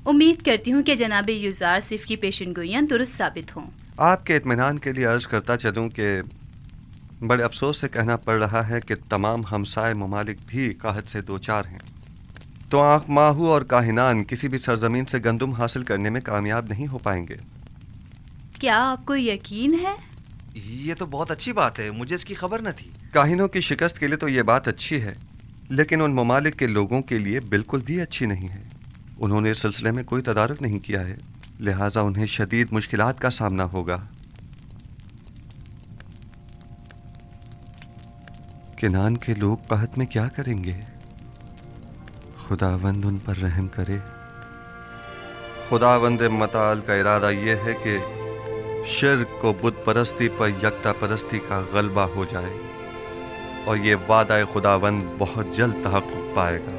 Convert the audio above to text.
امید کرتی ہوں کہ جناب یوزارسف کی پیشن گوئیاں درست ثابت ہوں۔ آپ کے اطمینان کے لیے عرض کرتا چلوں کہ بڑے افسوس سے کہنا پڑ رہا ہے کہ تمام ہمسائے ممالک بھی قحط سے دوچار ہیں، تو آنکھ ماہو اور کاہنان کسی بھی سرزمین سے گندم حاصل کرنے میں کامیاب نہیں ہو پائیں گے۔ کیا آپ کو یقین ہے؟ یہ تو بہت اچھی بات ہے، مجھے اس کی خبر نہ تھی۔ کاہنوں کی شکست کے لیے تو یہ بات اچھی ہے، لیکن ان ممالک کے لوگوں کے لیے بالکل بھی اچھی نہیں ہے۔ انہوں نے اس سلسلے میں کوئی تدارک نہیں کیا ہے، لہٰذا انہیں شدید مشکلات کا سامنا ہوگا۔ کنعان کے لوگ قحط میں کیا کریں گے؟ خداوند ان پر رحم کرے۔ خداوند متعال کا ارادہ یہ ہے کہ شرک و بت پرستی پر یکتا پرستی کا غلبہ ہو جائے، اور یہ وعدہ خداوند بہت جلد تحقق پائے گا۔